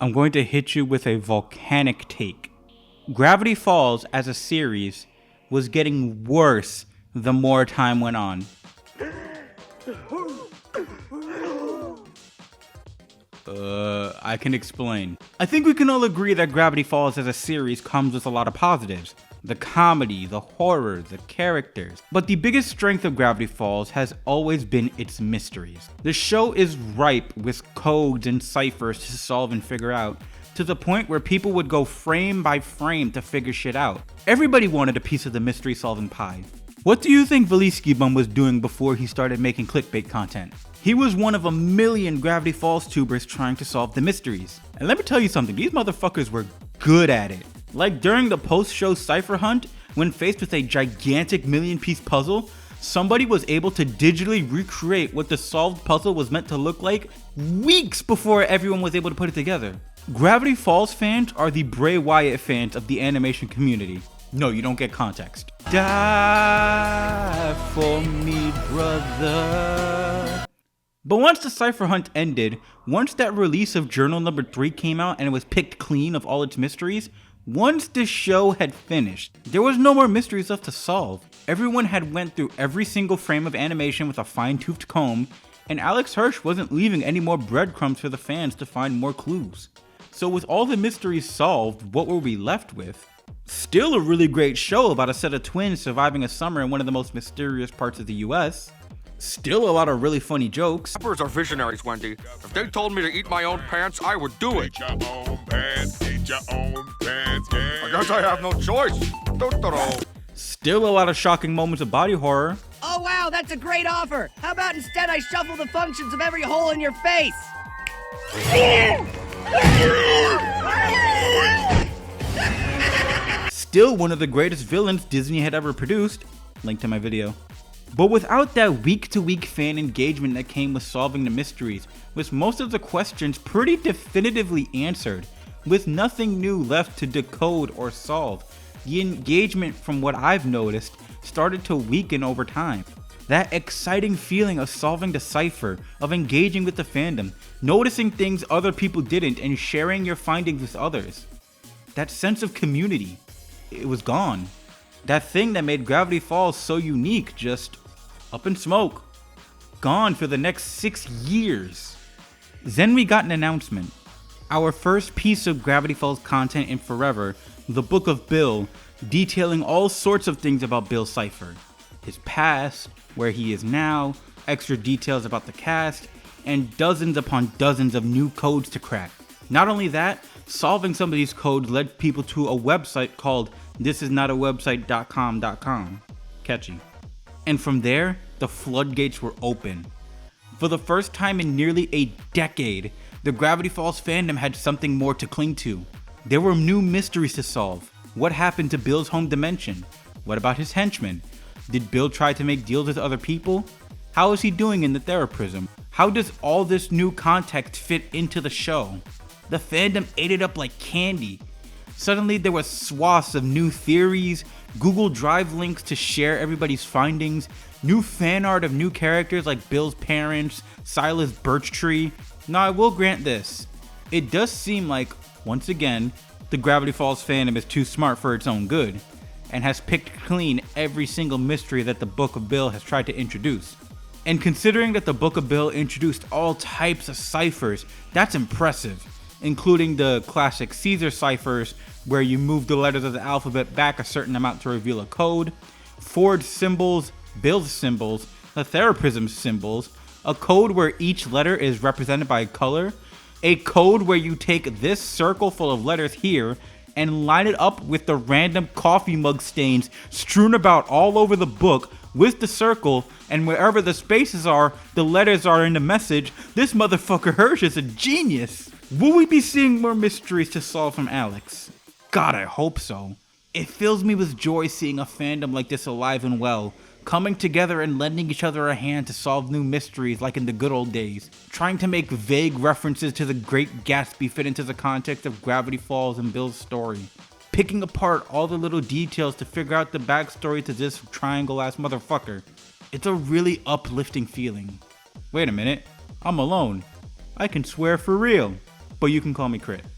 I'm going to hit you with a volcanic take. Gravity Falls as a series was getting worse the more time went on. I can explain. I think we can all agree that Gravity Falls as a series comes with a lot of positives. The comedy, the horror, the characters. But the biggest strength of Gravity Falls has always been its mysteries. The show is ripe with codes and ciphers to solve and figure out, to the point where people would go frame by frame to figure shit out. Everybody wanted a piece of the mystery solving pie. What do you think Valisky Bum was doing before he started making clickbait content? He was one of a million Gravity Falls tubers trying to solve the mysteries. And let me tell you something, these motherfuckers were good at it. Like during the post-show cipher hunt, when faced with a gigantic million-piece puzzle, somebody was able to digitally recreate what the solved puzzle was meant to look like weeks before everyone was able to put it together. Gravity Falls fans are the Bray Wyatt fans of the animation community. No, you don't get context. Die for me, brother. But once the cipher hunt ended, once that release of journal number 3 came out and it was picked clean of all its mysteries, once the show had finished, there was no more mysteries left to solve. Everyone had went through every single frame of animation with a fine-toothed comb, and Alex Hirsch wasn't leaving any more breadcrumbs for the fans to find more clues. So with all the mysteries solved, what were we left with? Still a really great show about a set of twins surviving a summer in one of the most mysterious parts of the US. Still a lot of really funny jokes. Rappers are visionaries, Wendy. If they told me to eat my own pants, I would do it. Eat your own pants, eat your own pants, yeah. I guess I have no choice. Still a lot of shocking moments of body horror. Oh wow, that's a great offer! How about instead I shuffle the functions of every hole in your face? Still one of the greatest villains Disney had ever produced. Link to my video. But without that week-to-week fan engagement that came with solving the mysteries, with most of the questions pretty definitively answered, with nothing new left to decode or solve, the engagement from what I've noticed started to weaken over time. That exciting feeling of solving the cipher, of engaging with the fandom, noticing things other people didn't and sharing your findings with others. That sense of community, it was gone. That thing that made Gravity Falls so unique, just up in smoke. Gone for the next 6 years. Then we got an announcement. Our first piece of Gravity Falls content in forever, the Book of Bill, detailing all sorts of things about Bill Cipher. His past, where he is now, extra details about the cast, and dozens upon dozens of new codes to crack. Not only that, solving some of these codes led people to a website called thisisnotawebsite.com. Catchy. And from there, the floodgates were open. For the first time in nearly a decade, the Gravity Falls fandom had something more to cling to. There were new mysteries to solve. What happened to Bill's home dimension? What about his henchmen? Did Bill try to make deals with other people? How is he doing in the Theraprism? How does all this new context fit into the show? The fandom ate it up like candy. Suddenly there was swaths of new theories, Google Drive links to share everybody's findings, new fan art of new characters like Bill's parents, Silas Birchtree. Now I will grant this, it does seem like, once again, the Gravity Falls fandom is too smart for its own good, and has picked clean every single mystery that the Book of Bill has tried to introduce. And considering that the Book of Bill introduced all types of ciphers, that's impressive. Including the classic Caesar ciphers, where you move the letters of the alphabet back a certain amount to reveal a code, Ford's symbols, Bill's symbols, the Theraprism symbols, a code where each letter is represented by a color, a code where you take this circle full of letters here and line it up with the random coffee mug stains strewn about all over the book with the circle, and wherever the spaces are, the letters are in the message. This motherfucker Hirsch is a genius. Will we be seeing more mysteries to solve from Alex? God, I hope so. It fills me with joy seeing a fandom like this alive and well, coming together and lending each other a hand to solve new mysteries like in the good old days, trying to make vague references to the Great Gatsby fit into the context of Gravity Falls and Bill's story, picking apart all the little details to figure out the backstory to this triangle-ass motherfucker. It's a really uplifting feeling. Wait a minute, I'm alone. I can swear for real. but you can call me Crit.